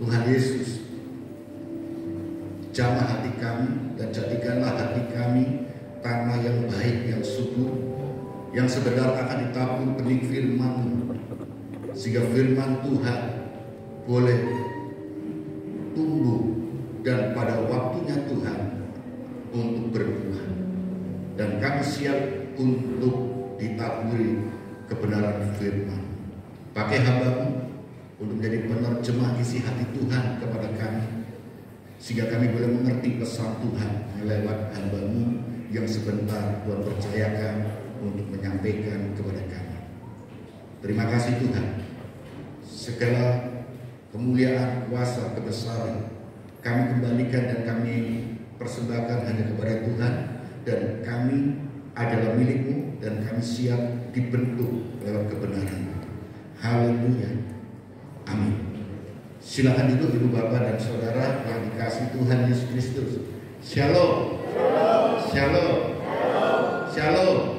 Tuhan Yesus, jamah hati kami dan jadikanlah hati kami tanah yang baik, yang subur, yang sebentar akan ditabur benih firman-Mu, sehingga firman Tuhan boleh tumbuh dan pada waktunya Tuhan untuk berbuah, dan kami siap untuk ditaburi kebenaran firman. Pakai hamba-Mu untuk menjadi penerjemah isi hati Tuhan kepada kami, sehingga kami boleh mengerti pesan Tuhan lewat hamba-Mu yang sebentar Tuhan percayakan untuk menyampaikan kepada kami. Terima kasih Tuhan. Segala kemuliaan, kuasa, kebesaran kami kembalikan dan kami persembahkan hanya kepada Tuhan, dan kami adalah milik-Mu dan kami siap dibentuk lewat kebenaran-Mu. Haleluya. Amin. Silakan duduk ibu bapak dan saudara yang dikasihi Tuhan Yesus Kristus. Shalom. Shalom. Shalom.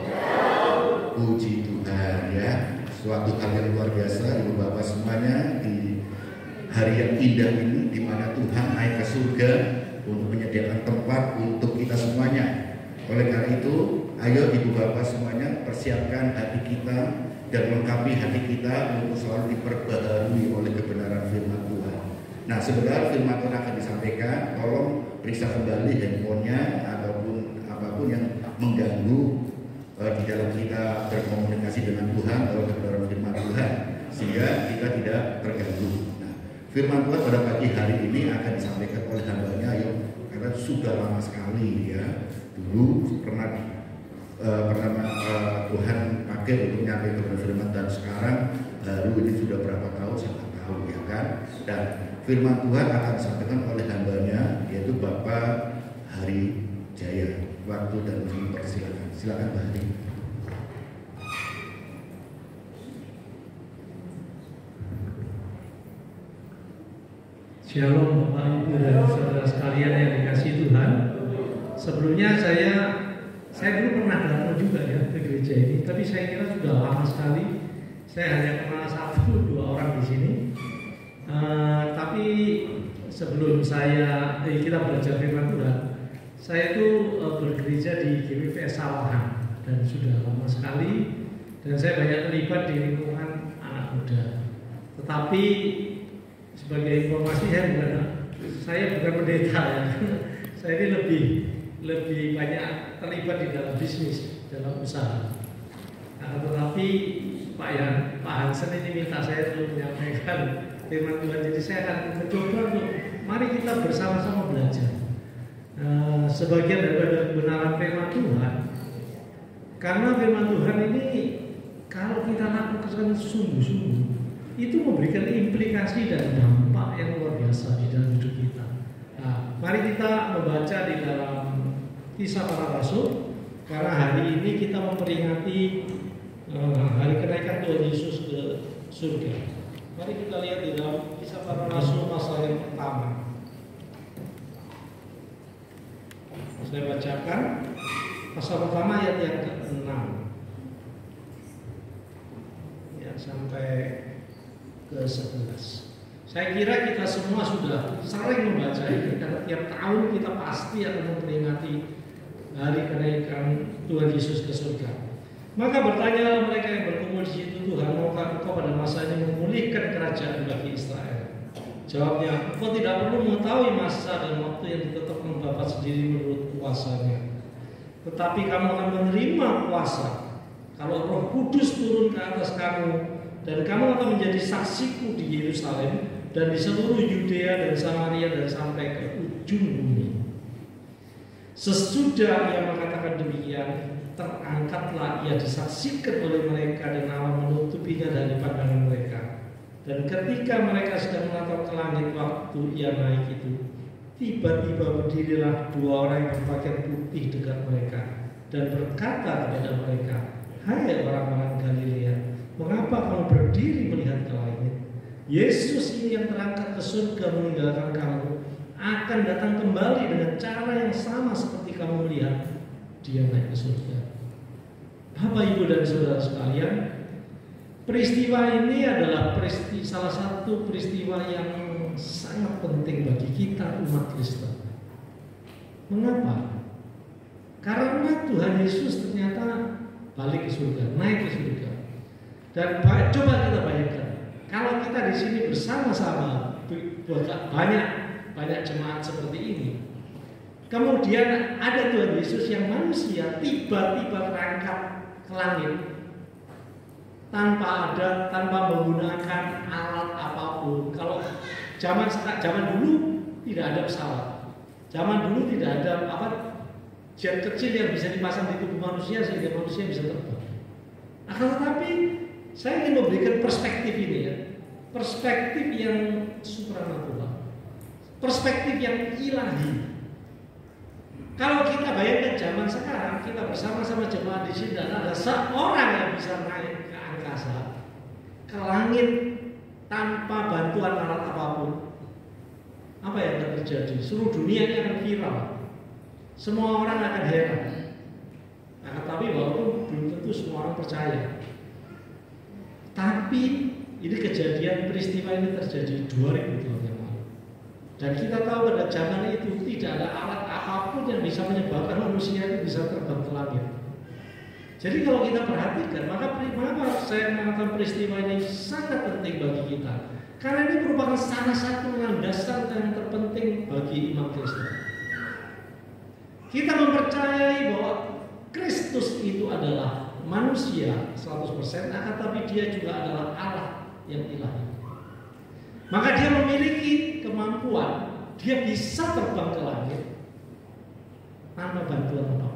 Puji Tuhan ya. Suatu hal yang luar biasa ibu bapak semuanya di hari yang indah ini, di mana Tuhan naik ke surga untuk menyediakan tempat untuk kita semuanya. Oleh karena itu, ayo ibu bapak semuanya persiapkan hati kita dan lengkapi hati kita untuk selalu diperbaharui oleh kebenaran firman Tuhan. Nah, sebentar firman Tuhan akan disampaikan, tolong periksa kembali handphonenya ataupun apapun yang mengganggu di dalam kita berkomunikasi dengan Tuhan atau kebenaran firman Tuhan, sehingga kita tidak terganggu. Nah, firman Tuhan pada pagi hari ini akan disampaikan oleh hamba-Nya yang karena sudah lama sekali ya, dulu pernah Tuhan pakai untuk menyampaikan kebenaran firman, dan sekarang baru ini sudah berapa tahun saya nggak tahu ya kan. Dan firman Tuhan akan disampaikan oleh hamba-Nya yaitu Bapak Hari Jaya. Waktu dan persilakan. Silakan Pak Hari. Shalom Bapak Ibu dan saudara sekalian yang dikasihi Tuhan. Sebelumnya saya dulu pernah datang juga ya ke gereja ini, tapi saya kira sudah lama sekali. Saya hanya kenal 1-2 orang di sini. Tapi sebelum kita belajar firman Tuhan, saya itu bergereja di GPPS Sawahan dan sudah lama sekali, dan saya banyak terlibat di lingkungan anak muda. Tetapi sebagai informasi, saya bukan pendeta ya. Saya ini lebih banyak terlibat di dalam bisnis, dalam usaha. Nah, tetapi Pak Hansen ini minta saya untuk menyampaikan firman Tuhan. Jadi saya akan mencoba untuk mari kita bersama-sama belajar sebagian daripada kebenaran firman Tuhan. Karena firman Tuhan ini kalau kita lakukan sungguh-sungguh, itu memberikan implikasi dan dampak yang luar biasa di dalam hidup kita. Nah, mari kita membaca di dalam Kisah Para Rasul, karena hari ini kita memperingati hari kenaikan Tuhan Yesus ke surga. Mari kita lihat di dalam Kisah Para Rasul pasal yang pertama. Saya bacakan pasal pertama ayat yang ke-6 ya, sampai ke-11. Saya kira kita semua sudah sering membaca ini, karena tiap tahun kita pasti akan memperingati hari kenaikan Tuhan Yesus ke surga. Maka bertanya mereka yang berkumpul di situ, Tuhan, maukah Engkau pada masa ini memulihkan kerajaan bagi Israel? Jawabnya, Engkau tidak perlu mengetahui masa dan waktu yang ditetapkan Bapa sendiri menurut kuasanya. Tetapi kamu akan menerima kuasa kalau Roh Kudus turun ke atas kamu, dan kamu akan menjadi saksiku di Yerusalem, dan di seluruh Yudea dan Samaria dan sampai ke ujung bumi. Sesudah ia mengatakan demikian, terangkatlah ia disaksikan oleh mereka dan Allah menutupinya dari pandangan mereka. Dan ketika mereka sedang menatap ke langit waktu ia naik itu, tiba-tiba berdirilah dua orang yang berpakaian putih dekat mereka dan berkata kepada mereka, "Hai orang-orang Galilea, mengapa kamu berdiri melihat ke langit? Yesus ini yang terangkat ke surga meninggalkan kamu akan datang kembali dengan cara yang sama seperti kamu melihat dia naik ke surga." Bapak, Ibu, dan saudara sekalian, peristiwa ini adalah salah satu peristiwa yang sangat penting bagi kita umat Kristen. Mengapa? Karena Tuhan Yesus ternyata balik ke surga, naik ke surga. Dan coba kita bayangkan, kalau kita di sini bersama-sama banyak jemaat seperti ini, kemudian ada Tuhan Yesus yang manusia tiba-tiba terangkat ke langit tanpa menggunakan alat apapun. Kalau zaman dulu tidak ada pesawat, zaman dulu tidak ada jet kecil yang bisa dipasang di tubuh manusia sehingga manusia bisa terbang. Akan tetapi saya ingin memberikan perspektif ini ya, perspektif yang supranatural, perspektif yang ilahi. Kalau kita bayangkan zaman sekarang, kita bersama-sama jemaat di sini dan ada seorang yang bisa naik ke angkasa, ke langit tanpa bantuan alat apapun, apa yang akan terjadi? Seluruh dunia ini akan viral, semua orang akan heran. Nah, tapi walaupun belum tentu semua orang percaya, tapi ini kejadian peristiwa ini terjadi 2000 tahun yang lalu. Dan kita tahu pada zaman itu tidak ada alat apapun yang bisa menyebabkan manusia itu bisa terbang ke langit. Jadi kalau kita perhatikan, maka saya mengatakan peristiwa ini sangat penting bagi kita. Karena ini merupakan salah satu landasan yang terpenting bagi iman Kristen. Kita mempercayai bahwa Kristus itu adalah manusia 100%, akan tapi dia juga adalah Allah yang ilahi. Maka dia memiliki kemampuan, dia bisa terbang ke langit tanpa bantuan apapun.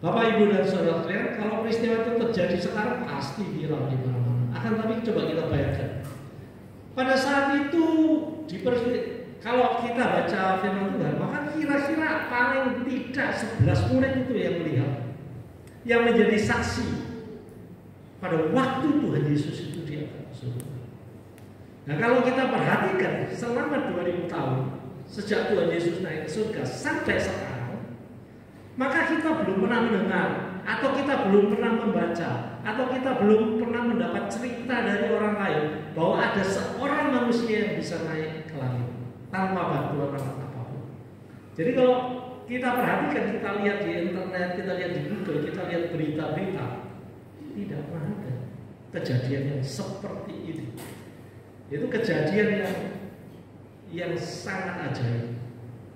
Bapak, Ibu, dan saudara sekalian, kalau peristiwa itu terjadi sekarang pasti viral di mana-mana. Akan tapi coba kita bayangkan, pada saat itu kalau kita baca firman Tuhan, maka kira-kira paling tidak 11 murid itu yang melihat, yang menjadi saksi pada waktu Tuhan Yesus itu di atas surga. Nah, kalau kita perhatikan selama 2000 tahun sejak Tuhan Yesus naik ke surga sampai sekarang, maka kita belum pernah mendengar, atau kita belum pernah membaca, atau kita belum pernah mendapat cerita dari orang lain bahwa ada seorang manusia yang bisa naik ke langit tanpa bantuan apapun. Jadi kalau kita perhatikan, kita lihat di internet, kita lihat di Google, kita lihat berita-berita, tidak pernah ada kejadian yang seperti ini. Itu kejadian yang sangat ajaib.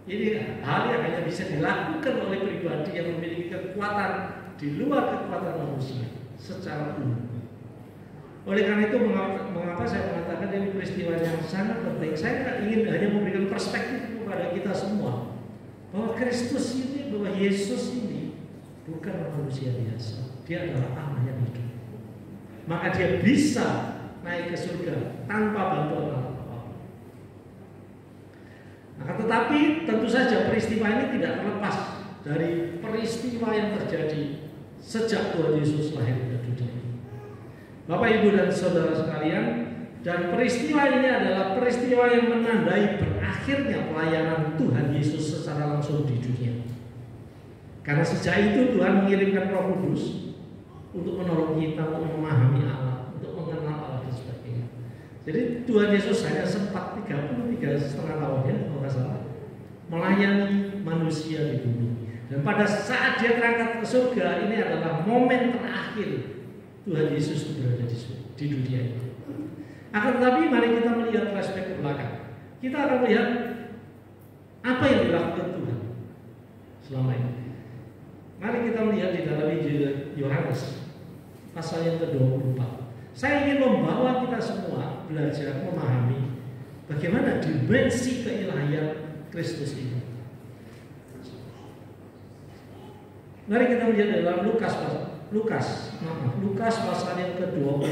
Ini hal yang hanya bisa dilakukan oleh pribadi yang memiliki kekuatan di luar kekuatan manusia secara umum. Oleh karena itu, mengapa saya mengatakan ini peristiwa yang sangat penting. Saya ingin hanya memberikan perspektif kepada kita semua bahwa Kristus ini, bahwa Yesus ini bukan manusia biasa. Dia adalah Allah yang hidup. Maka dia bisa naik ke surga tanpa bantuan apapun. Nah, tetapi tentu saja peristiwa ini tidak terlepas dari peristiwa yang terjadi sejak Tuhan Yesus lahir ke dunia ini. Bapak, Ibu, dan saudara sekalian, dan peristiwa ini adalah peristiwa yang menandai berakhirnya pelayanan Tuhan Yesus secara langsung di dunia. Karena sejak itu Tuhan mengirimkan Roh Kudus untuk menolong kita untuk memahami Allah, untuk mengenal Allah dan sebagainya. Jadi Tuhan Yesus hanya sempat 33,5 tahun ya, kalau nggak salah, melayani manusia di bumi. Dan pada saat dia terangkat ke surga, ini adalah momen terakhir Tuhan Yesus berada di dunia ini. Akan tetapi mari kita melihat flashback ke belakang. Kita akan melihat apa yang dilakukan Tuhan selama ini. Mari kita melihat di dalam Injil Yohanes pasal yang ke-24. Saya ingin membawa kita semua belajar memahami bagaimana dimensi keilahian Kristus ini. Mari kita melihat dalam Lukas pasal yang ke-26.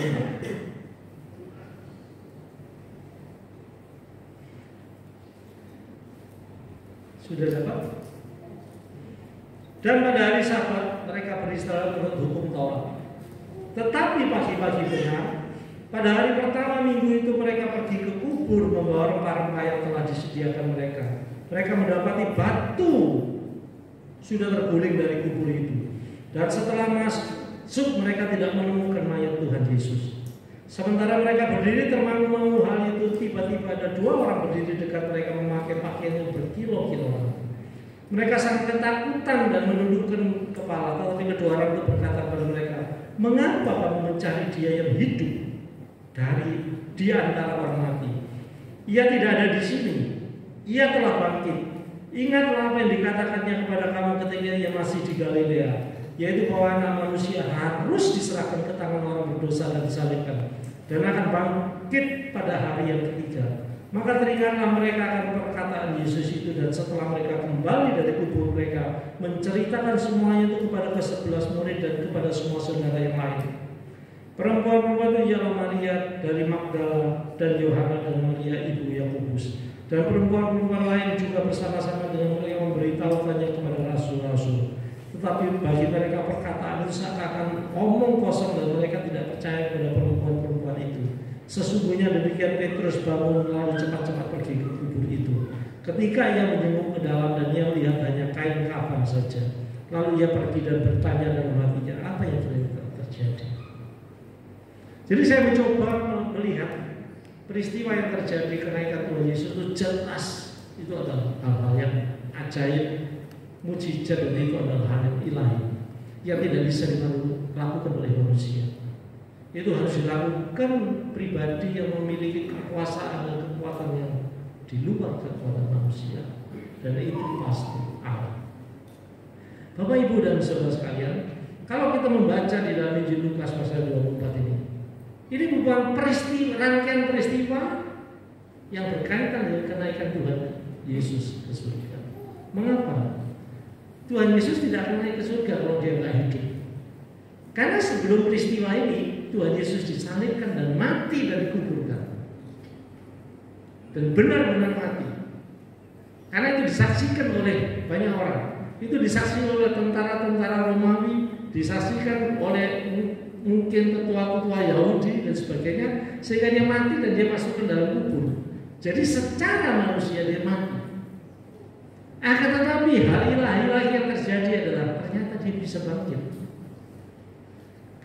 Sudah dapat? Dan pada hari Sabat mereka beristirahat menurut hukum Taurat. Tetapi pagi-pagi benar, pada hari pertama minggu itu mereka pergi ke kubur membawa rempah-rempah yang telah disediakan mereka. Mereka mendapati batu sudah terguling dari kubur itu. Dan setelah masuk mereka tidak menemukan mayat Tuhan Yesus. Sementara mereka berdiri termangu-mangu hal itu, tiba-tiba ada dua orang berdiri dekat mereka memakai pakaian yang berkilo-kiloan. Mereka sangat ketakutan dan menundukkan kepala, tetapi kedua orang itu berkata kepada mereka, "Mengapa kamu mencari dia yang hidup di antara orang mati? Ia tidak ada di sini. Ia telah bangkit. Ingatlah apa yang dikatakannya kepada kamu ketika ia masih di Galilea, yaitu bahwa Anak Manusia harus diserahkan ke tangan orang berdosa dan disalibkan, dan akan bangkit pada hari yang ketiga." Maka teringatlah mereka akan perkataan Yesus itu, dan setelah mereka kembali dari kubur mereka menceritakan semuanya itu kepada ke-11 murid dan kepada semua saudara yang lain. Perempuan-perempuan itu ialah Maria dari Magdala dan Yohana dan Maria ibu Yakobus, dan perempuan-perempuan lain juga bersama-sama dengan mereka memberitahukannya kepada rasul-rasul. Tetapi bagi mereka perkataan itu seakan omong kosong, dan mereka tidak percaya kepada perempuan-perempuan itu. Sesungguhnya demikian Petrus bangun lalu cepat-cepat pergi ke kubur itu. Ketika ia menjenguk ke dalam dan ia melihat hanya kain kafan saja, lalu ia pergi dan bertanya dalam hatinya, apa yang terjadi? Jadi saya mencoba melihat peristiwa yang terjadi kenaikan Tuhan Yesus itu jelas itu adalah hal-hal yang ajaib, mujizat, dan itu adalah hal yang ilahi yang tidak bisa dilakukan oleh manusia. Itu harus dilakukan pribadi yang memiliki kekuasaan dan kekuatan yang di luar kekuatan manusia, dan itu pasti Allah. Bapak, Ibu, dan saudara sekalian, kalau kita membaca di dalam Injil Lukas pasal 24 ini bukan rangkaian peristiwa yang berkaitan dengan kenaikan Tuhan Yesus ke surga. Mengapa? Tuhan Yesus tidak akan naik ke surga kalau dia tidak hidup. Karena sebelum peristiwa ini Tuhan Yesus disalibkan dan mati dan dikuburkan, dan benar-benar mati. Karena itu disaksikan oleh banyak orang. Itu disaksikan oleh tentara-tentara Romawi, disaksikan oleh mungkin ketua-ketua Yahudi dan sebagainya, sehingga dia mati dan dia masuk ke dalam kubur. Jadi secara manusia dia mati. Akan tetapi hal ilahi yang terjadi adalah ternyata dia bisa bangkit.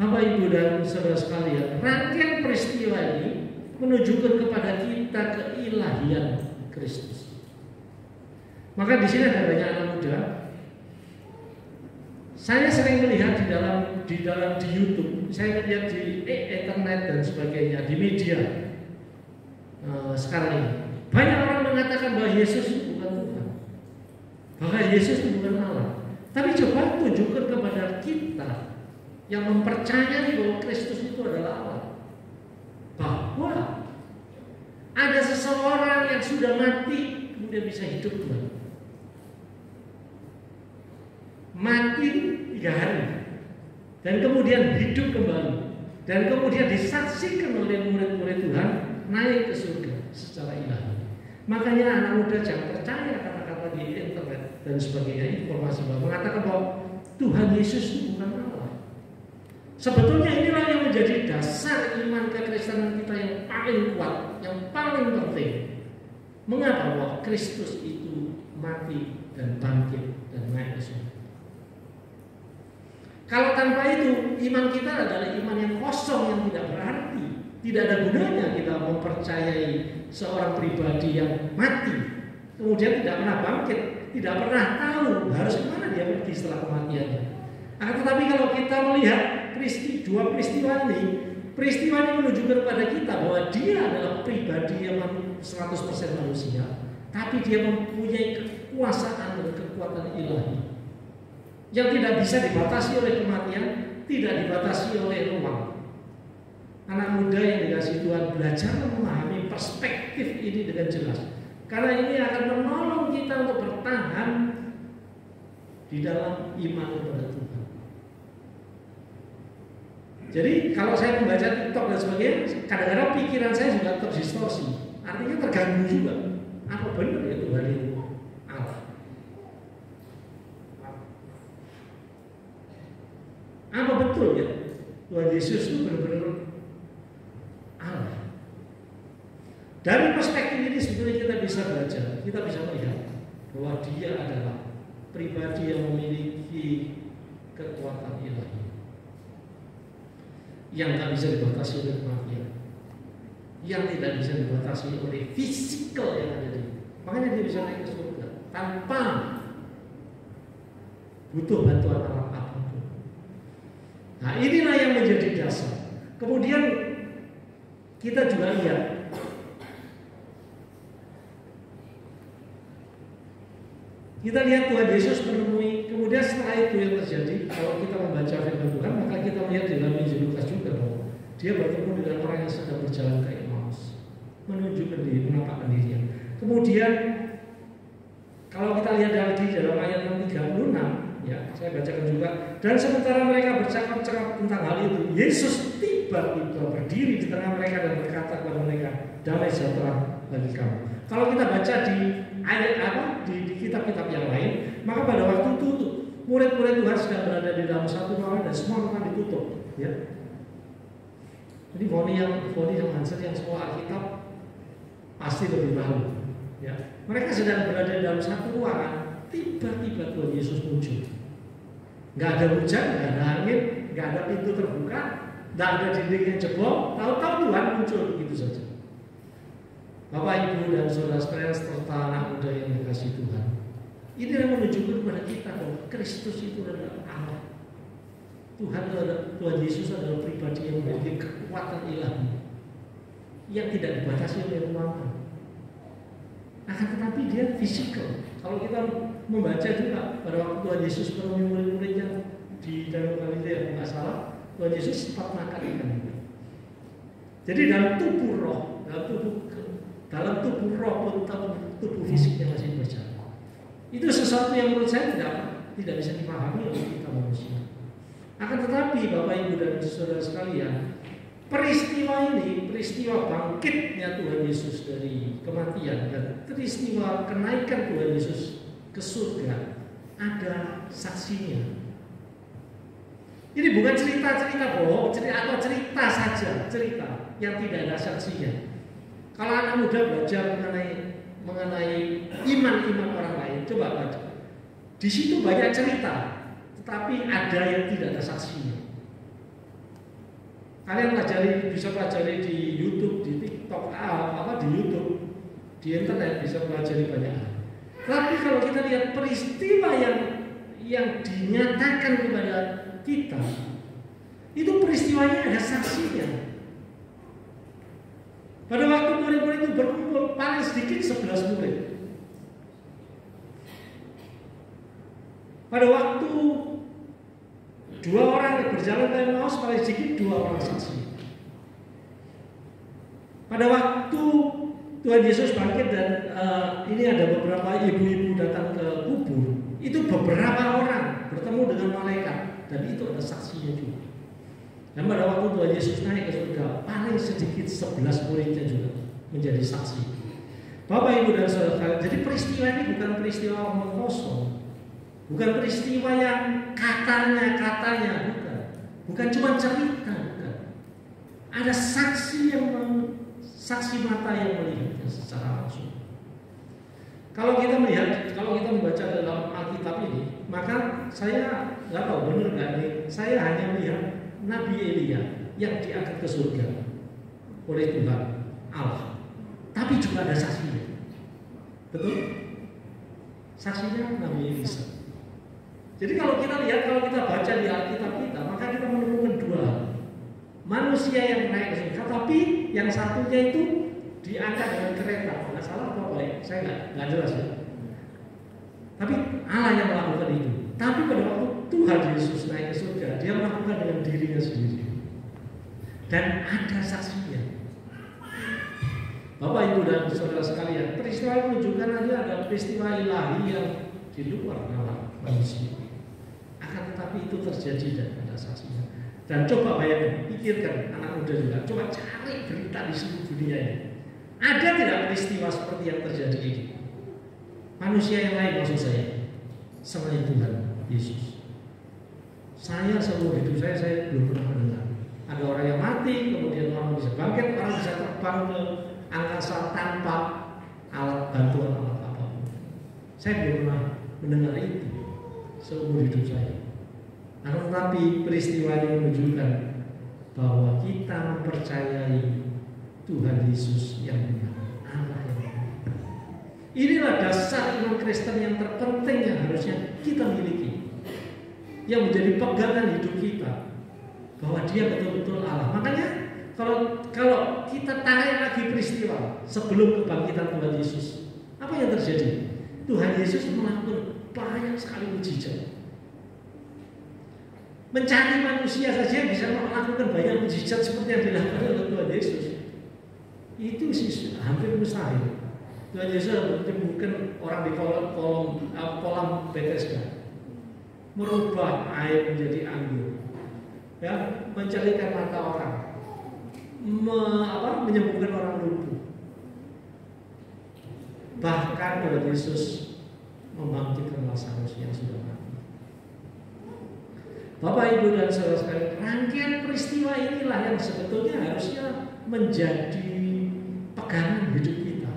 Bapak, Ibu, dan saudara sekalian, rangkaian peristiwa ini menunjukkan kepada kita keilahian Kristus. Maka di sini ada banyak anak muda. Saya sering melihat di YouTube, saya melihat di internet dan sebagainya, di media sekarang ini. Banyak orang mengatakan bahwa Yesus itu bukan Tuhan, bahwa Yesus itu bukan Allah. Tapi coba tunjukkan kepada kita yang mempercayai bahwa Kristus itu adalah Allah, bahwa ada seseorang yang sudah mati kemudian bisa hidup kembali. Mati 3 hari dan kemudian hidup kembali, dan kemudian disaksikan oleh murid-murid Tuhan naik ke surga secara ilahi. Makanya anak muda jangan percaya kata-kata di internet dan sebagainya, informasi bahwa mengatakan bahwa Tuhan Yesus itu bukan Allah. Sebetulnya inilah yang menjadi dasar iman kekristenan kita yang paling kuat, yang paling penting. Mengapa? Bahwa Kristus itu mati dan bangkit dan naik ke surga. Kalau tanpa itu, iman kita adalah iman yang kosong, yang tidak berarti. Tidak ada gunanya kita mempercayai seorang pribadi yang mati, kemudian tidak pernah bangkit, tidak pernah tahu harus kemana dia pergi setelah kematiannya. Tetapi kalau kita melihat dua peristiwa ini menunjukkan kepada kita bahwa dia adalah pribadi yang 100% manusia, tapi dia mempunyai kekuasaan dan kekuatan ilahi yang tidak bisa dibatasi oleh kematian, tidak dibatasi oleh ruang. Anak muda yang dikasihi Tuhan, belajar memahami perspektif ini dengan jelas. Karena ini akan menolong kita untuk bertahan di dalam iman kepada Tuhan. Jadi kalau saya membaca TikTok dan sebagainya, kadang-kadang pikiran saya juga terdistorsi. Artinya terganggu juga. Apa benar ya Tuhan itu Allah? Apa betul ya Tuhan Yesus itu benar-benar Allah? Dari perspektif ini sebetulnya kita bisa baca, kita bisa melihat bahwa Dia adalah pribadi yang memiliki kekuatan ilahi yang tak bisa dibatasi oleh kematian, yang tidak bisa dibatasi oleh fisikal yang ada di. Makanya Dia bisa naik ke surga tanpa butuh bantuan alat apapun. Nah, inilah yang menjadi dasar. Kemudian kita juga lihat Tuhan Yesus menemui. Kemudian setelah itu yang terjadi, kalau kita membaca firman Tuhan, maka kita melihat di dalam Injil Lukas juga bahwa Dia bertemu dengan orang yang sedang berjalan ke Emmaus, menunjukkan diri, menampakkan dirinya. Kemudian kalau kita lihat di dalam ayat 36, ya saya bacakan juga. Dan sementara mereka bercakap-cakap tentang hal itu, Yesus tiba-tiba berdiri di tengah mereka dan berkata kepada mereka, damai sejahtera bagi kamu. Kalau kita baca di ayat di kitab-kitab yang lain, maka pada waktu itu murid-murid Tuhan sedang berada di dalam satu ruangan dan semua ruangan ditutup, ya. Jadi Foni yang Hansen yang semua Alkitab pasti lebih tahu, ya. Mereka sedang berada di dalam satu ruangan, tiba-tiba Tuhan Yesus muncul. Nggak ada hujan, nggak ada angin, nggak ada pintu terbuka, nggak ada dinding yang jebol, tahu-tahu Tuhan muncul begitu saja. Bapak, Ibu, dan saudara sekalian serta anak muda yang dikasihi Tuhan, ini yang menunjukkan kepada kita bahwa Kristus itu adalah Allah. Tuhan Yesus adalah pribadi yang memiliki kekuatan ilahi yang tidak dibatasi oleh ruangan. Akan tetapi Dia fisikal. Kalau kita membaca juga pada waktu Tuhan Yesus menemui murid-muridnya di Danau Galilea, nggak salah, Tuhan Yesus sempat makan ikan. Jadi dalam tubuh roh, dalam tubuh roh pun tubuh fisiknya masih berjalan. Itu sesuatu yang menurut saya tidak bisa dipahami oleh kita manusia. Akan tetapi Bapak, Ibu, dan saudara sekalian, peristiwa ini, peristiwa bangkitnya Tuhan Yesus dari kematian dan peristiwa kenaikan Tuhan Yesus ke surga, ada saksinya. Ini bukan cerita-cerita bohong, atau cerita saja, cerita yang tidak ada saksinya. Kalau anak muda belajar mengenai iman-iman orang lain, coba baca. Di situ banyak cerita, tetapi ada yang tidak ada saksinya. Kalian bisa pelajari di YouTube, di TikTok, di YouTube, di internet bisa pelajari banyak hal. Tapi kalau kita lihat peristiwa yang dinyatakan kepada kita, itu peristiwanya ada saksinya. Pada waktu murid-murid itu berkumpul, paling sedikit 11 murid. Pada waktu 2 orang yang berjalan ke Emmaus, paling sedikit 2 orang saksi. Pada waktu Tuhan Yesus bangkit dan ini ada beberapa ibu-ibu datang ke kubur, itu beberapa orang bertemu dengan malaikat dan itu ada saksinya juga. Dan pada waktu Tuhan Yesus naik ke surga, paling sedikit 11 muridnya juga menjadi saksi. Bapak, Ibu, dan saudara, jadi peristiwa ini bukan peristiwa omong kosong, bukan peristiwa yang katanya, bukan cuma cerita, bukan. Ada saksi mata yang melihatnya secara langsung. Kalau kita membaca dalam Alkitab ini, maka saya nggak tahu benar nggak nih. Saya hanya melihat Nabi Elia yang diangkat ke surga oleh Tuhan Allah, tapi juga ada saksinya. Betul? Saksinya Nabi Elisa. Jadi kalau kita baca di Alkitab kita, maka kita menemukan 2 hal. Manusia yang naik ke surga, tapi yang satunya itu diangkat dengan kereta. Nggak salah apa ya? Saya nggak jelas ya. Tapi Allah yang melakukan itu. Tapi pada waktu Tuhan Yesus naik ke surga, Dia melakukan dengan dirinya sendiri. Dan ada saksinya. Bapak, Ibu, dan saudara sekalian, peristiwa menunjukkan ada peristiwa ilahi yang di luar nalar manusia. Akan tetapi itu terjadi dan ada saksinya. Dan coba bayangkan, pikirkan anak muda juga, coba cari berita di seluruh dunia ini. Ada tidak peristiwa seperti yang terjadi ini? Manusia yang lain maksud saya, selain Tuhan Yesus. Saya seumur hidup saya belum pernah mendengar. Ada orang yang mati, kemudian orang bisa bangkit, orang bisa terbang ke angkasa tanpa alat bantuan alat apapun. Saya belum pernah mendengar itu seumur hidup saya. Namun tapi peristiwa ini menunjukkan bahwa kita mempercayai Tuhan Yesus yang benar, Allah yang benar. Inilah dasar iman Kristen yang terpenting yang harusnya kita miliki, yang menjadi pegangan hidup kita, bahwa Dia betul-betul Allah. Makanya kalau kita tarik lagi peristiwa sebelum kebangkitan Tuhan Yesus, apa yang terjadi? Tuhan Yesus melakukan banyak sekali mujizat. Mencari manusia saja bisa melakukan banyak mujizat seperti yang dilakukan oleh Tuhan Yesus. Itu sih hampir mustahil. Tuhan Yesus menyembuhkan orang di kolam Bethesda, merubah air menjadi anggur, ya, mencerahkan mata orang, menyembuhkan orang lumpuh. Bahkan Tuhan Yesus membangkitkan Lazarus yang sudah mati. Bapak, Ibu, dan saudara sekalian, rangkaian peristiwa inilah yang sebetulnya harusnya menjadi pegangan hidup kita,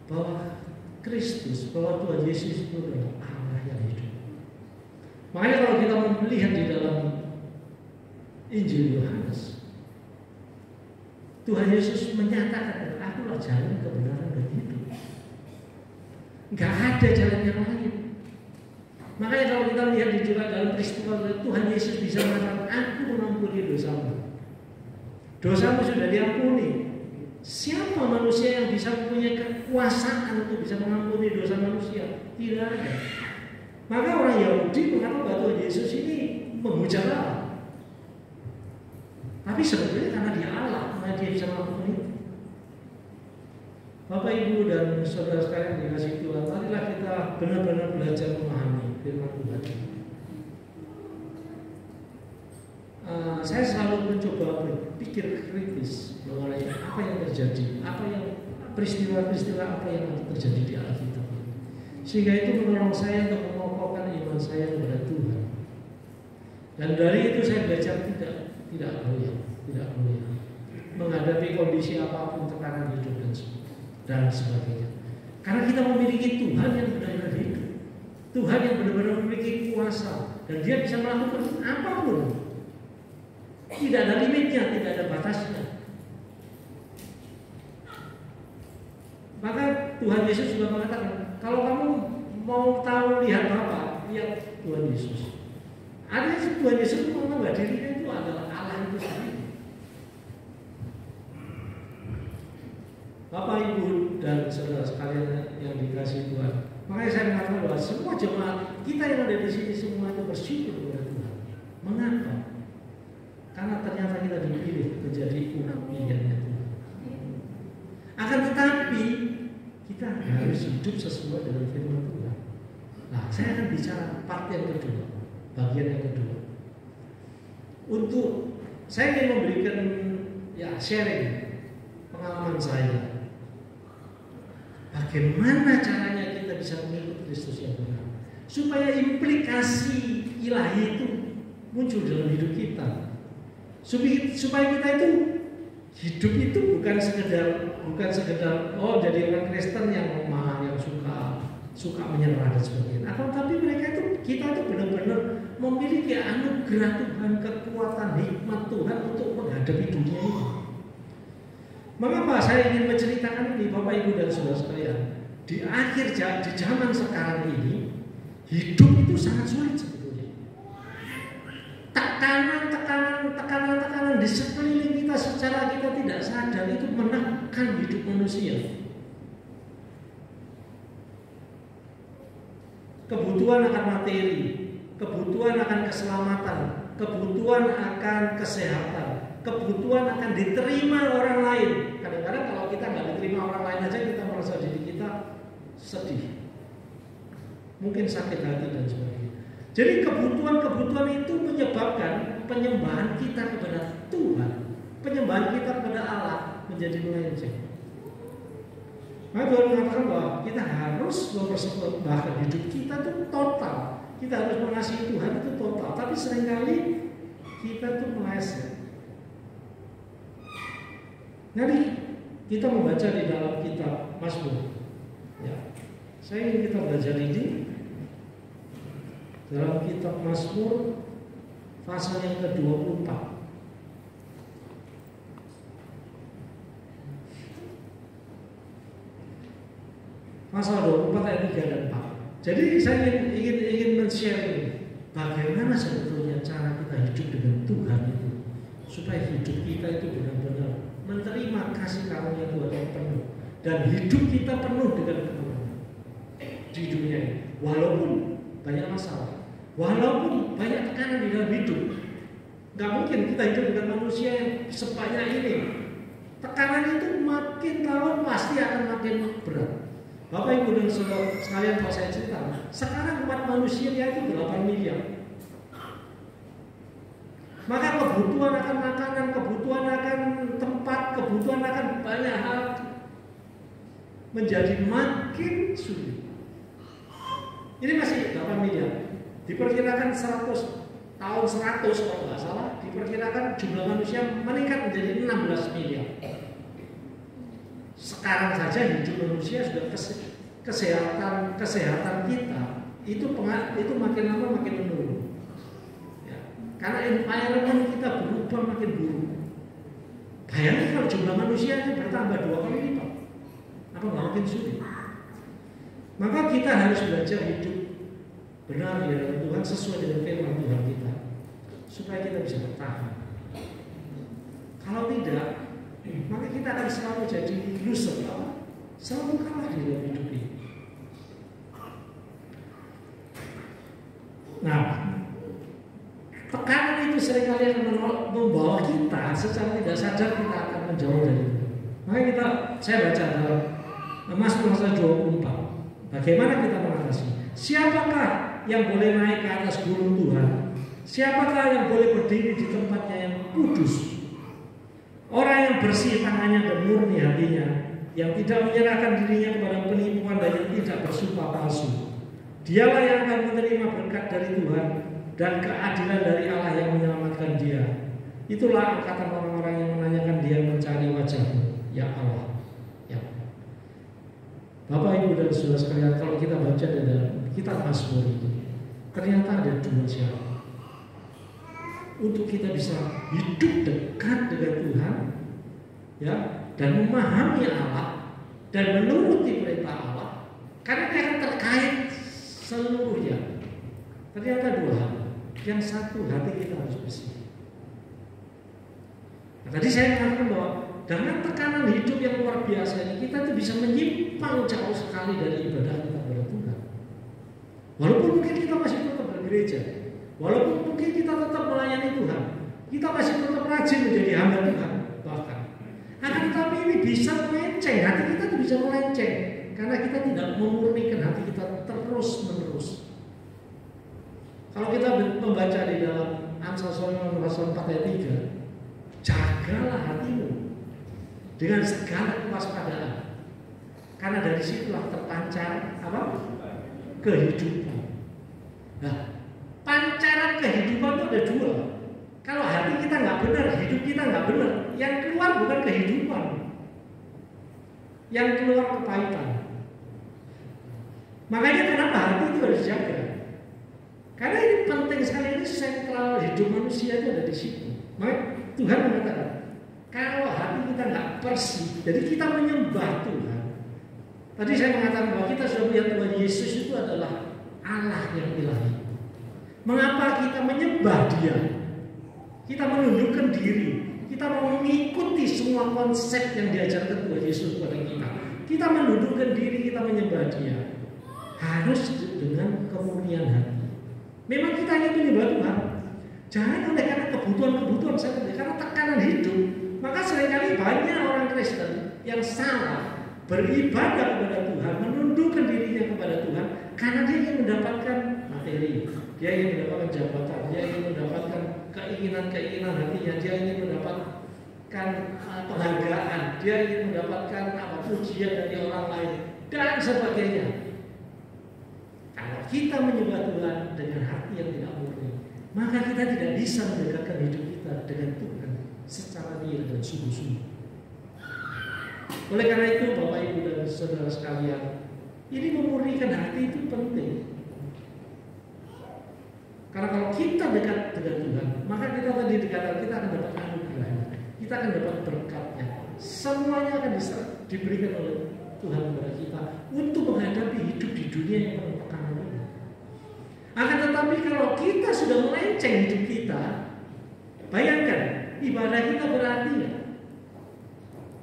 bahwa Kristus, bahwa Tuhan Yesus itu adalah Allah yang hidup. Makanya kalau kita melihat di dalam Injil Yohanes, Tuhan Yesus menyatakan, "Akulah jalan, kebenaran, dan hidup." Gak ada jalan yang lain. Makanya kalau kita lihat juga dalam peristiwa Tuhan Yesus bisa mengatakan, "Aku mengampuni dosamu." Dosamu sudah diampuni. Siapa manusia yang bisa mempunyai kekuasaan untuk bisa mengampuni dosa manusia? Tidak ada. Maka orang Yahudi mengatakan bahwa Tuhan Yesus ini menghujat Allah. Tapi sebetulnya karena Dia Allah, maka Dia bisa melakukan itu. Bapak, Ibu, dan saudara sekalian dikasihi Tuhan, marilah kita benar-benar belajar memahami firman Tuhan. Saya selalu mencoba berpikir kritis mengenai apa yang terjadi, apa yang peristiwa-peristiwa apa yang terjadi di Alkitab, sehingga itu menolong saya untuk mengokohkan iman saya kepada Tuhan. Dan dari itu saya belajar tidak goyah menghadapi kondisi apapun, tekanan hidup dan sebagainya. Karena kita memiliki Tuhan yang benar-benar hidup, Tuhan yang benar-benar memiliki kuasa, dan Dia bisa melakukan apapun. Tidak ada limitnya, tidak ada batasnya. Maka Tuhan Yesus juga mengatakan, kalau kamu mau tahu lihat Bapa, lihat Tuhan Yesus. Ada Tuhan Yesus menganggap dirinya itu adalah Allah itu sendiri. Bapak, Ibu, dan saudara sekalian yang dikasihi Tuhan, makanya saya mengatakan bahwa semua jemaat kita yang ada di sini semua itu bersyukur kepada Tuhan. Mengapa? Karena ternyata kita dipilih menjadi umat pilihannya Tuhan. Akan tetapi kita harus hidup sesuai dengan firman Tuhan. Nah, saya akan bicara part yang kedua, bagian yang kedua. Untuk saya ingin memberikan sharing pengalaman saya. Bagaimana caranya kita bisa mengikut Kristus yang benar, supaya implikasi ilahi itu muncul dalam hidup kita, supaya kita itu hidup itu bukan sekedar jadi orang Kristen yang lemah, yang suka menyerah dan sebagainya. Tapi kita itu benar-benar memiliki anugerah Tuhan, kekuatan hikmat Tuhan untuk menghadapi dunia ini. Mengapa saya ingin menceritakan ini, Bapak, Ibu, dan saudara sekalian? Di zaman sekarang ini, hidup itu sangat sulit sebetulnya. Tekanan di sekeliling kita secara kita tidak sadar itu menekan hidup manusia. Kebutuhan akan materi, kebutuhan akan keselamatan, kebutuhan akan kesehatan, kebutuhan akan diterima orang lain. Kadang-kadang kalau kita nggak diterima orang lain aja kita merasa diri kita sedih, mungkin sakit hati dan sebagainya. Jadi kebutuhan-kebutuhan itu menyebabkan penyembahan kita kepada Tuhan, penyembahan kita kepada Allah menjadi melenceng. Maka Tuhan mengatakan bahwa kita harus mempersembahkan hidup kita itu total. Kita harus mengasihi Tuhan itu total. Tapi seringkali kita itu meleset. Nanti kita membaca di dalam kitab Mazmur. Ya, saya ingin kita belajar ini dalam kitab Mazmur pasal yang ke-24. Pasal 24 ayat 3 dan 4. Jadi saya ingin men-share ini, bagaimana sebetulnya cara kita hidup dengan Tuhan itu, supaya hidup kita itu benar-benar menerima kasih karunia Tuhan yang penuh, dan hidup kita penuh dengan kemenangan di dunia ini. Walaupun banyak masalah, walaupun banyak tekanan di dalam hidup, nggak mungkin kita hidup dengan manusia yang sebanyak ini. Tekanan itu makin tahun pasti akan makin berat. Bapak Ibu dan saudara sekalian, kalau saya cerita, sekarang umat manusia itu 8 miliar. Maka kebutuhan akan makanan, kebutuhan akan tempat, kebutuhan akan banyak hal menjadi makin sulit. Ini masih 8 miliar. Diperkirakan tahun 100 kalau nggak salah, diperkirakan jumlah manusia meningkat menjadi 16 miliar. Sekarang saja hidup manusia sudah kesehatan kita itu makin lama makin menurun. Ya, karena environment kita berubah makin buruk. Bayangkan kalau jumlah manusianya bertambah 2 kali lipat, apa nggak makin sulit? Maka kita harus belajar hidup benar di dalam Tuhan sesuai dengan firman Tuhan kita, supaya kita bisa bertahan. Kalau tidak, maka kita akan selalu jadi loser, selalu kalah di dalam hidup ini. Nah, tekanan itu seringkali akan membawa kita secara tidak sadar kita akan menjauh dari itu. Makanya saya baca dalam Mazmur pasal 24. Bagaimana kita mengatasi? Siapakah yang boleh naik ke atas gunung Tuhan? Siapakah yang boleh berdiri di tempatnya yang kudus? Orang yang bersih tangannya dan murni hatinya, yang tidak menyerahkan dirinya kepada penipuan dan yang tidak bersumpah palsu. Dialah yang akan menerima berkat dari Tuhan dan keadilan dari Allah yang menyelamatkan dia. Itulah angkatan orang-orang yang menanyakan dia mencari wajah-Mu, ya Allah. Ya. Bapak Ibu dan saudara sekalian, kalau kita baca di dalam kitab Mazmur ini, ternyata ada 2 syarat untuk kita bisa hidup dekat dengan Tuhan, ya, dan memahami Allah dan menuruti perintah Allah, karena ini akan terkait seluruhnya. Ternyata 2 hal. Yang satu, hati kita harus bersih. Nah, tadi saya mengatakan bahwa dengan tekanan hidup yang luar biasa ini, kita tuh bisa menyimpang jauh sekali dari ibadah kita kepada Tuhan. Walaupun mungkin kita masih tetap bergereja, walaupun mungkin kita tetap melayani Tuhan, kita masih tetap rajin menjadi hamba Tuhan, bahkan. Akan tetapi ini bisa melenceng, hati kita tuh bisa melenceng karena kita tidak memurnikan hati kita terus menerus. Kalau kita membaca di dalam Amsal Solomon pasal 4 ayat 3, jagalah hatimu dengan segala kewaspadaan, karena dari situlah terpancar apa? Kehidupan. Nah, pancaran kehidupan itu ada 2. Kalau hati kita nggak benar, hidup kita nggak benar, yang keluar bukan kehidupan, yang keluar kepahitan. Makanya kenapa hati itu harus dijaga? Karena ini penting sekali, ini sentral hidup manusia itu ada di situ. Maka Tuhan mengatakan, kalau hati kita nggak bersih, jadi kita menyembah Tuhan. Tadi saya mengatakan bahwa kita sudah melihat bahwa Yesus itu adalah Allah yang ilahi. Mengapa kita menyembah Dia? Kita menundukkan diri, kita mau mengikuti semua konsep yang diajarkan Tuhan Yesus kepada kita. Kita menundukkan diri, kita menyembah Dia. Harus dengan kemurnian hati. Memang kita hanya menyembah Tuhan. Jangan oleh karena kebutuhan-kebutuhan saja, karena tekanan hidup. Maka seringkali banyak orang Kristen yang salah beribadah kepada Tuhan, menundukkan dirinya kepada Tuhan karena dia ingin mendapatkan materi, dia ingin mendapatkan jabatan, dia ingin mendapatkan keinginan hatinya, dia ingin mendapatkan penghargaan, dia ingin mendapatkan pujian dari orang lain dan sebagainya. Kalau kita menyembah Tuhan dengan hati yang tidak murni, maka kita tidak bisa mendekatkan hidup kita dengan Tuhan secara real dan sungguh-sungguh. Oleh karena itu, Bapak Ibu dan saudara sekalian, ini memurnikan hati itu penting. Karena kalau kita dekat dengan Tuhan, maka kita tadi dikatakan kita akan dapat anugerahnya, kita akan dapat berkatnya. Semuanya akan diberikan oleh Tuhan kepada kita untuk menghadapi hidup di dunia yang penuh tekanan ini. Akan tetapi kalau kita sudah melenceng hidup kita, bayangkan ibadah kita berarti ya?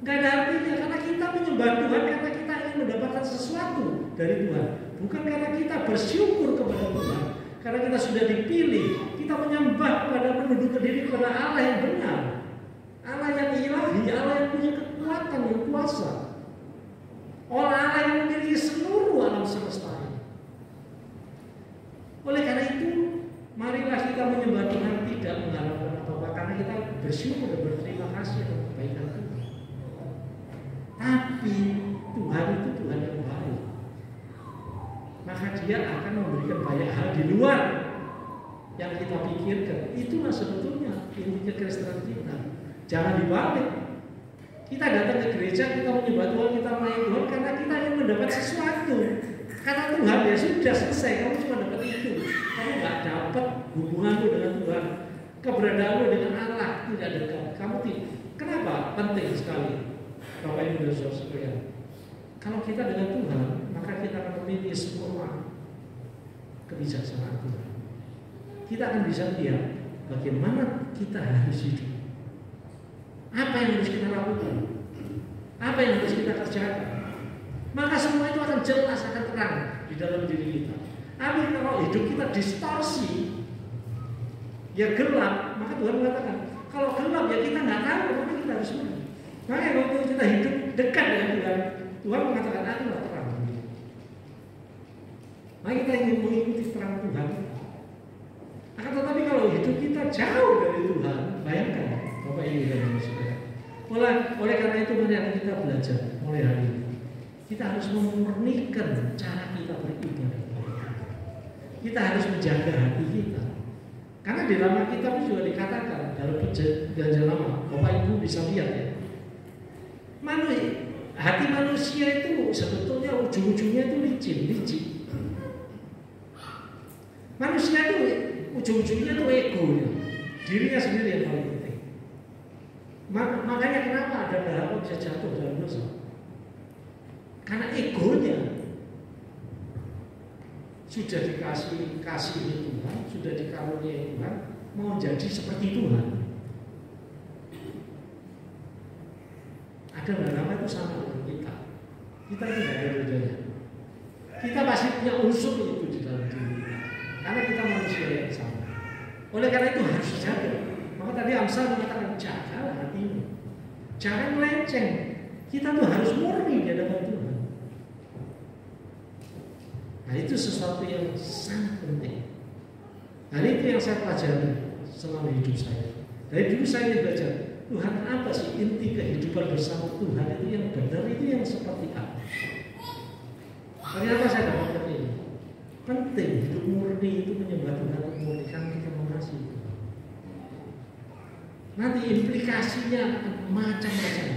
Gak ada artinya karena kita menyembah Tuhan karena kita ingin mendapatkan sesuatu dari Tuhan, bukan karena kita bersyukur kepada Tuhan. Karena kita sudah dipilih, kita menyembah kepada menundukkan diri kepada Allah yang benar, Allah yang ilahi, Allah yang punya kekuatan dan kuasa, Allah yang memiliki seluruh alam semesta ini. Oleh karena itu, marilah kita menyembah Tuhan tidak mengharapkan apa-apa, karena kita bersyukur dan berterima kasih atas kebaikan Tuhan. Tapi Tuhan itu Tuhan yang baik, maka Dia akan memberikan banyak hal di luar yang kita pikirkan. Itulah sebetulnya inti kekristenan kita. Jangan dibalik. Kita datang ke gereja, kita menyembah Tuhan, kita melayani Tuhan karena kita ingin mendapat sesuatu. Karena Tuhan ya sudah selesai, kamu cuma dapat itu. Kamu nggak dapat hubunganmu dengan Tuhan, keberadaanmu dengan Allah tidak dekat. Kamu tidak. Kenapa? Penting sekali, Bapak Ibu dan Saudara sekalian. Kalau kita dengan Tuhan, maka kita akan memiliki semua kebijaksanaan Tuhan. Kita akan bisa lihat bagaimana kita harus hidup, apa yang harus kita lakukan, apa yang harus kita kerjakan. Maka semua itu akan jelas, akan terang di dalam diri kita. Tapi kalau hidup kita distorsi, ya gelap, maka Tuhan mengatakan, kalau gelap ya kita nggak tahu, maka kita harus menang. Makanya waktu kita hidup dekat dengan Tuhan, Tuhan mengatakan, akulah terang. Maka kita ingin mengikuti terang Tuhan. Akan tetapi kalau hidup kita jauh dari Tuhan, bayangkan Bapak Ibu dan Saudara. Oleh karena itu mari kita belajar mulai hari ini. Kita harus memurnikan cara kita beribadah. Kita harus menjaga hati kita. Karena di dalam kitab juga dikatakan dalam perjanjian lama, Bapak Ibu bisa lihat ya. Hati manusia itu sebetulnya ujung-ujungnya itu licin. Manusia itu ujung-ujungnya itu egonya, dirinya sendiri yang paling penting. Makanya kenapa ada hal bisa jatuh dalam dosa? Karena egonya sudah dikasih Tuhan, sudah dikaruniai Tuhan, mau jadi seperti Tuhan. Ada nama itu sama dengan kita. Kita tidak ada bedanya. Kita pasti punya unsur itu di dalam diri kita. Karena kita manusia yang sama. Oleh karena itu harus dijaga. Maka tadi Amsal mengatakan jagalah hatimu, jangan melenceng. Kita tuh harus murni di hadapan Tuhan. Nah itu sesuatu yang sangat penting. Nah itu yang saya pelajari selama hidup saya. Dari dulu saya belajar Tuhan apa sih inti kehidupan bersama Tuhan itu yang benar, itu yang seperti apa. Ternyata saya dapat ini. Penting hidup murni itu menyembah Tuhan, memurnikan kita mengasihi Tuhan. Nanti implikasinya macam-macam.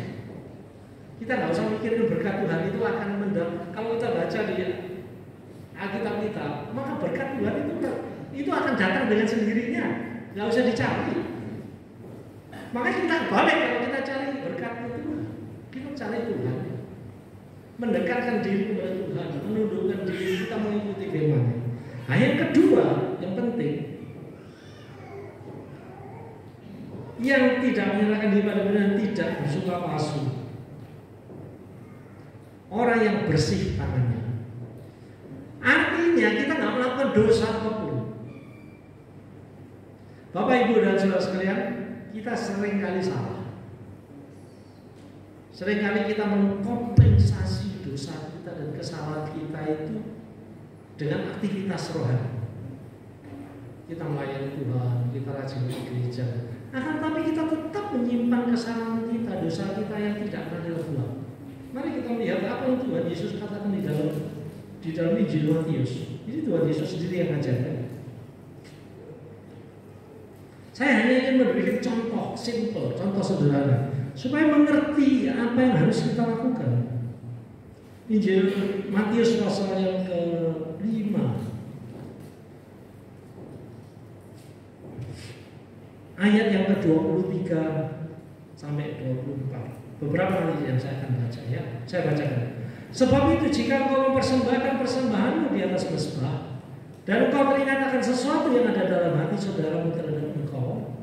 Kita nggak usah mikirin berkat Tuhan itu akan mendapat. Kalau kita baca di Alkitab kita, maka berkat Tuhan itu akan datang dengan sendirinya, nggak usah dicari. Makanya kita balik kalau kita cari berkat itu, kita cari Tuhan, mendekatkan diri kepada Tuhan, menundukkan diri kita mengikuti firman-Nya. Nah yang kedua, yang penting, yang tidak menyerahkan diri pada benar, tidak bersuka palsu. Orang yang bersih tangannya. Artinya kita nggak melakukan dosa apapun. Bapak Ibu dan saudara sekalian, kita sering kali salah. Seringkali kita mengkompensasi dosa kita dan kesalahan kita itu dengan aktivitas rohani. Kita melayani Tuhan, kita rajin ke gereja. Akan tapi kita tetap menyimpan kesalahan kita, dosa kita yang tidak akan dilepas. Mari kita melihat apa yang Tuhan Yesus katakan di dalam Injil Matius. Ini Tuhan Yesus sendiri yang mengajarkan. Saya hanya ingin memberikan contoh simple, contoh sederhana, supaya mengerti apa yang harus kita lakukan. Injil Matius pasal yang ke-5 ayat yang ke-23 sampai 24. Beberapa kali yang saya akan baca ya. Saya bacakan. Sebab itu jika engkau mempersembahkan persembahanmu di atas mezbah dan engkau teringat akan sesuatu yang ada dalam hati saudaramu terhadap engkau,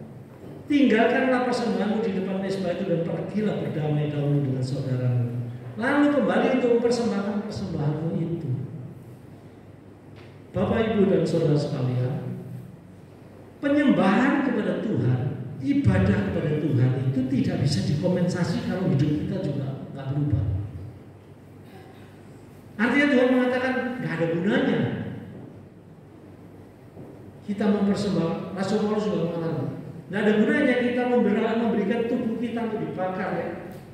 tinggalkanlah persembahanmu di depan mezbah itu dan pergilah berdamai dahulu dengan saudaramu. Lalu kembali untuk mempersembahkan persembahanmu itu. Bapak, Ibu, dan saudara sekalian, penyembahan kepada Tuhan, ibadah kepada Tuhan itu tidak bisa dikompensasi kalau hidup kita juga nggak berubah. Artinya Tuhan mengatakan nggak ada gunanya kita mempersembahkan. Rasul Paulus juga mengatakan nggak ada gunanya kita memberikan tubuh kita untuk dibakar ya,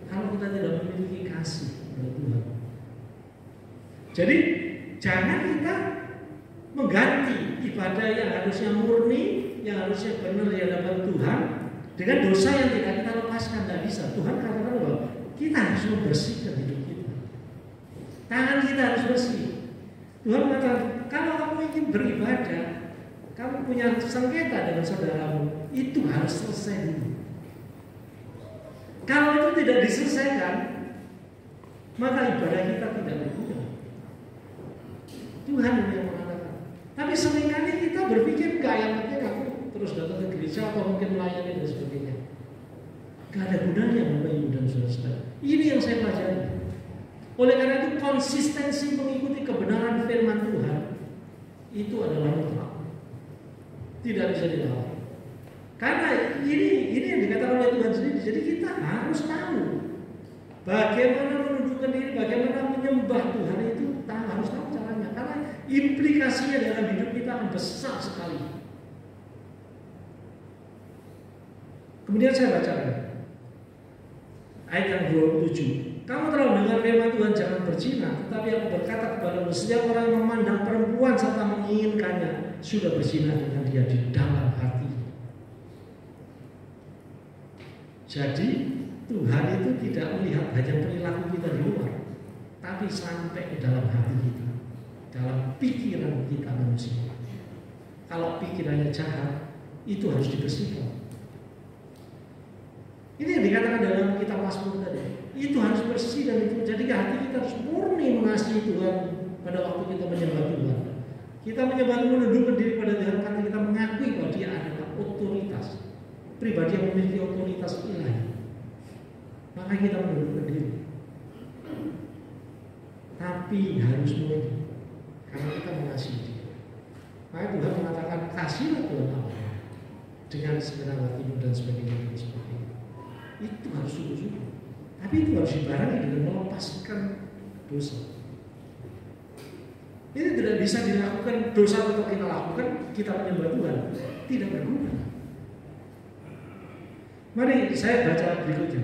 kalau kita tidak memiliki kasih kepada Tuhan. Jadi jangan kita mengganti ibadah yang harusnya murni, yang harusnya benar di hadapan Tuhan dengan dosa yang tidak kita lepaskan. Tidak bisa. Tuhan katakan bahwa kita harus membersihkan hidup kita. Tangan kita harus bersih. Tuhan mengatakan kalau kamu ingin beribadah, kamu punya sengketa dengan saudaramu, itu harus selesai dulu. Kalau itu tidak diselesaikan, maka ibadah kita tidak berguna. Tuhan yang mengatakan. Tapi seringkali kita berpikir enggak, yang penting aku terus datang ke gereja atau mungkin melayani dan sebagainya. Gak ada gunanya Bapak, Ibu, dan saudara-saudara. Ini yang saya pelajari. Oleh karena itu konsistensi mengikuti kebenaran firman Tuhan itu adalah mutlak. Tidak bisa dilawan. Karena ini yang dikatakan oleh Tuhan sendiri. Jadi kita harus tahu bagaimana menundukkan diri, bagaimana menyembah Tuhan itu, harus tahu caranya. Karena implikasinya dalam hidup kita akan besar sekali. Kemudian saya bacakan ayat yang 27. Kamu telah mendengar firman Tuhan, jangan berzina. Tetapi aku berkata kepadamu, setiap orang yang memandang perempuan serta menginginkannya sudah berzina dengan dia di dalam hati. Jadi Tuhan itu tidak melihat hanya perilaku kita di luar, tapi sampai ke dalam hati kita, dalam pikiran kita manusia. Kalau pikirannya jahat, itu harus dibersihkan. Ini yang dikatakan dalam kitab Mazmur tadi. Itu harus bersih dan itu jadi hati kita harus murni mengasihi Tuhan pada waktu kita menyembah Tuhan. Kita menyembah Tuhan, menundukkan diri pada Tuhan karena kita mengakui bahwa Dia adalah otoritas, pribadi yang memiliki otoritas ilahi. Maka kita menundukkan diri. Tapi harus murni karena kita mengasihi Dia. Maka Tuhan mengatakan kasihlah Tuhan Allah dengan segenap hatimu dan sebagainya dan sebagainya. Itu harus sungguh-sungguh. Tapi itu harus dibarengi dengan melepaskan dosa. Ini tidak bisa dilakukan, dosa tetap kita lakukan, kita menyembah Tuhan, tidak berguna. Mari saya baca berikutnya.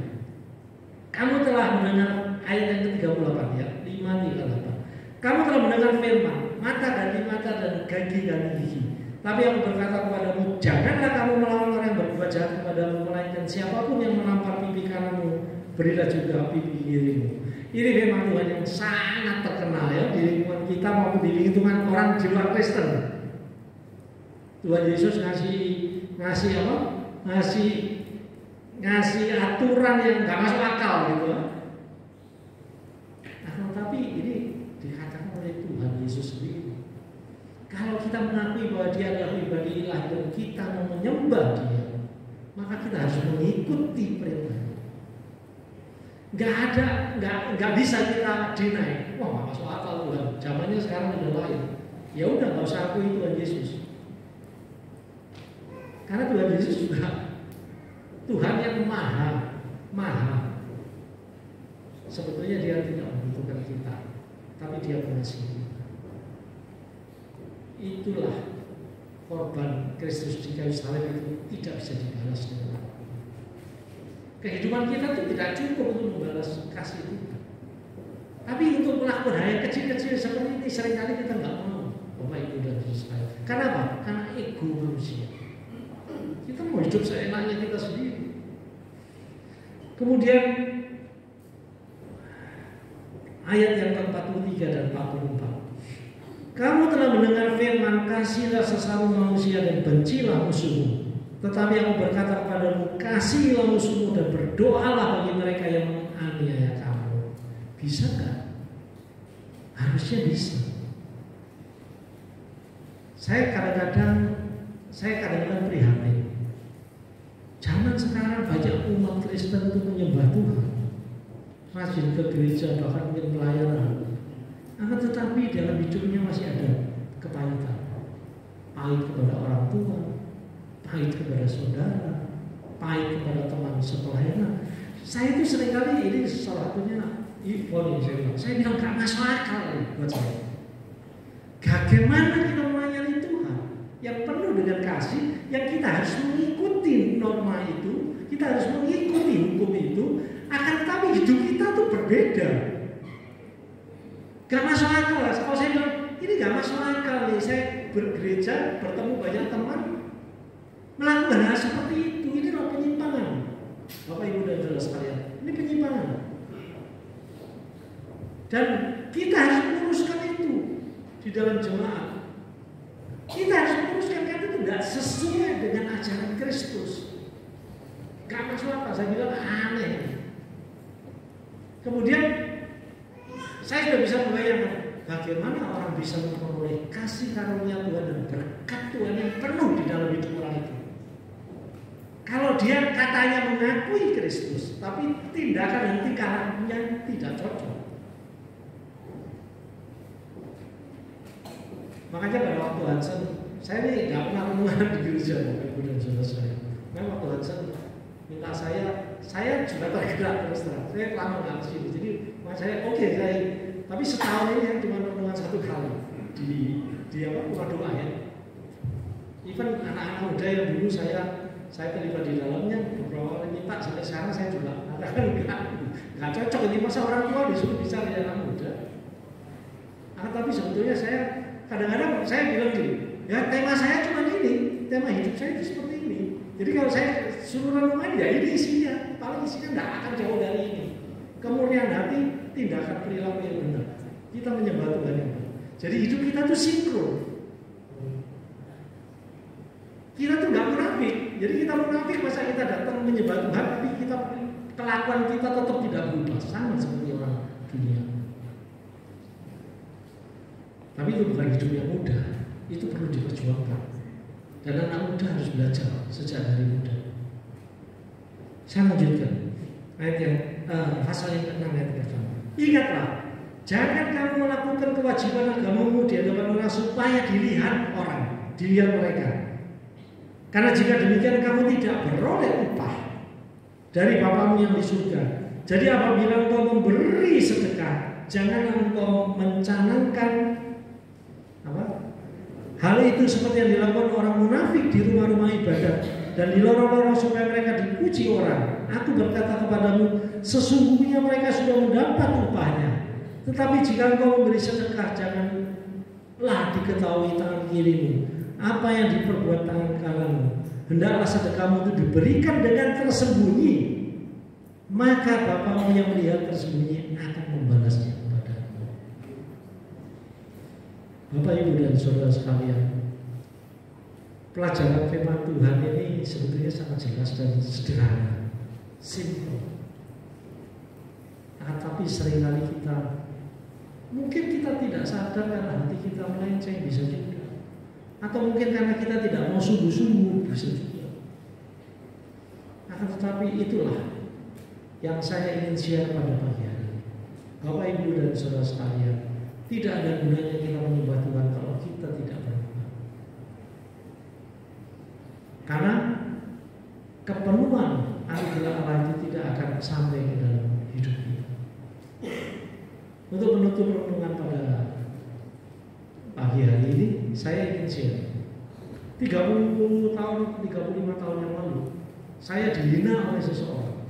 Kamu telah mendengar ayat yang ke-38 ya, 5:38. Kamu telah mendengar firman, mata ganti mata dan gigi ganti gigi. Tapi aku berkata kepadamu, janganlah kamu melawan orang yang berbuat jahat kepadamu, melainkan siapapun yang menampar pipi kananmu, berilah juga pipi kirimu. Ini memang Tuhan yang sangat terkenal ya di lingkungan kita maupun di lingkungan orang di luar Kristen. Tuhan Yesus ngasih apa? Ngasih aturan yang nggak masuk akal gitu. Nah, tapi ini dikatakan oleh Tuhan Yesus sendiri. Kalau kita mengakui bahwa Dia adalah pribadi ilahi dan kita mau menyembah Dia, maka kita harus mengikuti perintah. Nggak bisa kita deny. Wah, nggak masuk akal Tuhan. Zamannya sekarang udah lain. Ya udah, nggak usah akui Tuhan Yesus. Karena Tuhan Yesus juga Tuhan yang maha. Sebetulnya dia tidak membutuhkan kita, tapi dia mengasihi kita. Itulah korban Kristus di kayu salib itu tidak bisa dibalas dengan apa. Kehidupan kita itu tidak cukup untuk membalas kasih Tuhan. Tapi untuk melakukan hal yang kecil-kecil seperti ini seringkali kita nggak mau, Bapak Ibu dan Saudara. Karena apa? Karena ego manusia. Kita mau hidup seenaknya kita sendiri. Kemudian ayat yang ke-43 dan 44. Kamu telah mendengar firman, kasihlah sesama manusia dan bencilah musuhmu. Tetapi aku berkata kepadamu, kasihilah musuhmu dan berdoalah bagi mereka yang menganiaya kamu. Bisa nggak? Harusnya bisa. Saya kadang-kadang prihatin. Zaman sekarang banyak umat Kristen itu menyembah Tuhan, rajin ke gereja, bahkan mungkin pelayanan. Akan tetapi dalam hidupnya masih ada kepahitan. Pahit kepada orang tua, pahit kepada saudara, pahit kepada teman sepelayanan. Saya itu seringkali, ini salah satunya saya bilang gak masuk akal buat saya. Bagaimana kita melayani Tuhan yang penuh dengan kasih, yang kita harus mengikuti norma itu, kita harus mengikuti hukum itu, akan tetapi hidup kita tuh berbeda. Gak masuk akal. Kalau saya bilang ini gak masuk akal nih, saya bergereja, bertemu banyak teman, melakukan hal seperti itu, ini adalah penyimpangan. Bapak Ibu dan Saudara sekalian, ini penyimpangan. Dan kita harus meluruskan itu di dalam jemaat. Kita harus meluruskan karena itu tidak sesuai dengan ajaran Kristus. Gak masuk akal, saya bilang aneh. Kemudian saya sudah bisa membayangkan bagaimana orang bisa memperoleh kasih karunia Tuhan dan berkat Tuhan yang penuh di dalam hidup orang itu. Kalau dia katanya mengakui Kristus, tapi tindakan dan tingkahnya tidak cocok. Makanya pada waktu Hansen, saya ini tidak pernah renungan di gereja, Bapak Ibu dan Saudara saya. Nah, waktu Hansen minta saya juga tergerak terus terang. Saya lama nggak ke sini, jadi saya saya. Tapi setahun ini yang cuma renungan satu kali di rumah doa ya. Even anak-anak muda yang dulu saya terlibat di dalamnya beberapa kali minta, sampai sekarang saya juga katakan nggak cocok ini, masa orang tua disuruh bicara di anak muda. Tapi sebetulnya saya kadang-kadang saya bilang gini, ya tema saya cuma ini, tema hidup saya itu seperti ini. Jadi kalau saya suruh renungan ya ini isinya, paling isinya nggak akan jauh dari ini. Kemurnian hati, tindakan perilaku yang benar. Kita menyembah Tuhan yang benar. Jadi hidup kita tuh sinkron. Kita tuh nggak munafik. Jadi kita munafik masa kita datang menyembah Tuhan, tapi kelakuan kita tetap tidak berubah, sama seperti orang dunia. Tapi itu bukan hidup yang mudah, itu perlu diperjuangkan. Dan anak muda harus belajar sejak dari muda. Saya lanjutkan ayat yang pasal yang ke-6 ayat pertama. Ingatlah, jangan kamu melakukan kewajiban agamamu di hadapan orang supaya dilihat orang, dilihat mereka. Karena jika demikian kamu tidak beroleh upah dari Bapamu yang di surga. Jadi apabila engkau memberi sedekah, janganlah engkau mencanangkan hal itu seperti yang dilakukan orang munafik di rumah-rumah ibadat dan di lorong-lorong supaya mereka dipuji orang. Aku berkata kepadamu, sesungguhnya mereka sudah mendapat upahnya. Tetapi jika engkau memberi sedekah, janganlah diketahui tangan kirimu apa yang diperbuat tangan kananmu. Hendaklah sedekahmu itu diberikan dengan tersembunyi, maka Bapamu yang melihat tersembunyi akan membalasnya kepadamu. Bapak Ibu dan Saudara sekalian, pelajaran firman Tuhan ini sebetulnya sangat jelas dan sederhana, simple. Tapi seringkali mungkin kita tidak sadar karena hati kita melenceng, bisa juga. Atau mungkin karena kita tidak mau sungguh-sungguh, bisa juga. Tetapi itulah yang saya ingin share pada pagi hari ini. Bapak Ibu dan Saudara sekalian, tidak ada gunanya kita menyembah Tuhan kalau kita tidak berubah. Karena kepenuhan anugerah Allah itu tidak akan sampai ke dalam hidup kita. Untuk menutup renungan pada pagi hari ini, saya ingin share. 30 tahun, 35 tahun yang lalu, saya dihina oleh seseorang.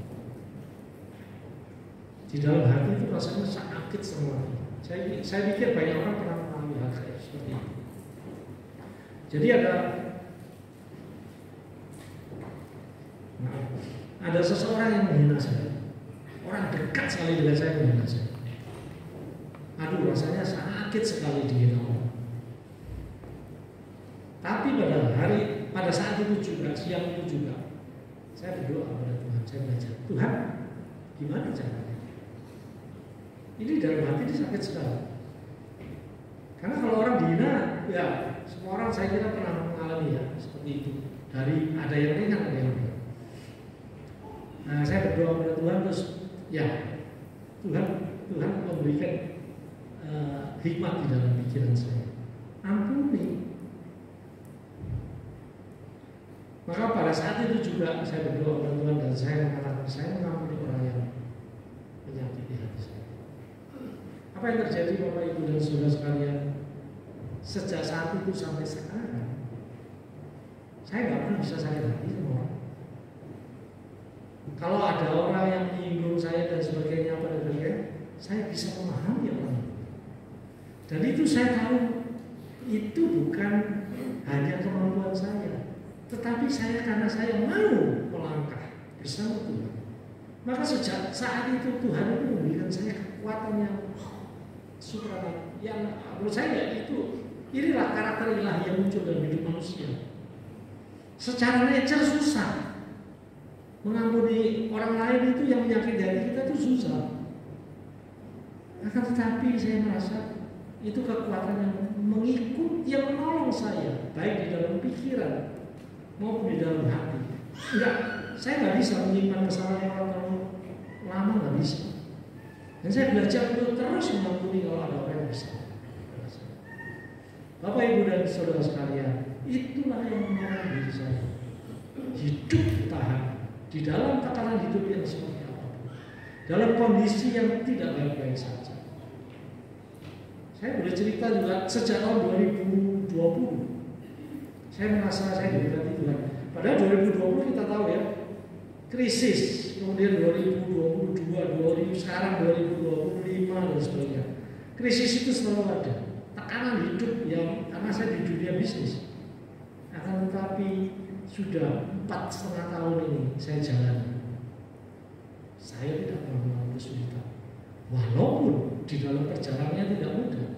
Di dalam hati itu rasanya sakit semua. Saya pikir banyak orang pernah mengalami hal seperti itu. Jadi ada seseorang yang menghina saya. Orang dekat sekali dengan saya menghina saya. Aduh, rasanya sakit sekali dihina orang. Tapi pada saat itu juga, siang itu juga, saya berdoa kepada Tuhan. Saya belajar, Tuhan, gimana caranya? Ini dalam hati ini sakit sekali. Karena kalau orang dihina, ya semua orang saya kira pernah mengalami ya seperti itu. Dari ada yang ringan, ada yang berat. Nah, saya berdoa kepada Tuhan terus, ya Tuhan memberikan hikmat di dalam pikiran saya. Ampuni. Maka pada saat itu juga saya berdoa kepada Tuhan dan saya mengatakan saya mengampuni orang yang menyakiti hati saya. Apa yang terjadi Bapak Ibu dan Saudara sekalian? Sejak saat itu sampai sekarang, saya nggak pernah bisa sakit hati sama orang. Kalau ada orang yang menyinggung saya dan sebagainya saya bisa memahami orang itu. Dan itu saya tahu itu bukan hanya kemampuan saya, tetapi karena saya mau melangkah bersama Tuhan. Maka sejak saat itu Tuhan itu memberikan saya kekuatan yang supranatural. Yang menurut saya inilah karakter ilahi yang muncul dalam hidup manusia. Secara nature susah mengampuni orang lain, itu yang menyakiti hati kita itu susah. Akan tetapi saya merasa itu kekuatan yang mengikut, yang menolong saya, baik di dalam pikiran maupun di dalam hati. Saya nggak bisa menyimpan kesalahan orang terlalu lama, nggak bisa. Dan saya belajar untuk terus mengampuni kalau ada orang yang bersalah. Bapak Ibu dan Saudara sekalian, itulah yang menolong diri saya. Hidup tahan di dalam tekanan hidup yang seperti apapun, dalam kondisi yang tidak baik-baik saja. Saya boleh cerita juga sejak tahun 2020 saya merasa saya diberkati Tuhan. Padahal 2020 kita tahu ya, krisis, kemudian 2022, sekarang 2025 dan sebagainya. Krisis itu selalu ada, tekanan hidup yang, karena saya di dunia bisnis. Akan tetapi sudah 4,5 tahun ini saya jalani. Saya tidak pernah mengalami kesulitan, walaupun di dalam perjalanannya tidak mudah.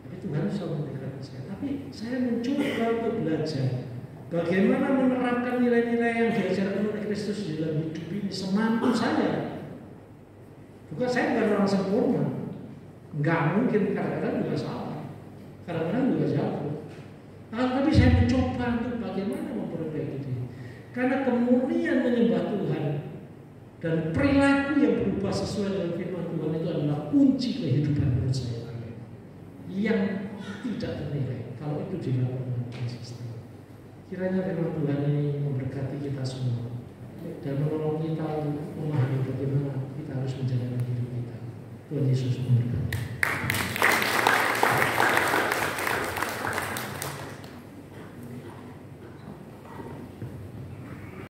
Tapi Tuhan bisa memberikan saya. Tapi saya mencoba untuk belajar bagaimana menerapkan nilai-nilai yang diajarkan oleh Kristus di dalam hidup ini semampu saya. Bukan, saya bukan orang sempurna. Nggak mungkin, kadang-kadang juga salah, kadang-kadang juga jatuh. Tapi saya mencoba untuk bagaimana memperbaiki diri. Karena kemurnian menyembah Tuhan dan perilaku yang berubah sesuai dengan firman Tuhan itu adalah kunci kehidupan menurut saya yang tidak ternilai kalau itu dilakukan dengan konsisten. Kiranya firman Tuhan ini memberkati kita semua dan menolong kita untuk memahami bagaimana kita harus menjalankan hidup kita. Tuhan Yesus memberkati.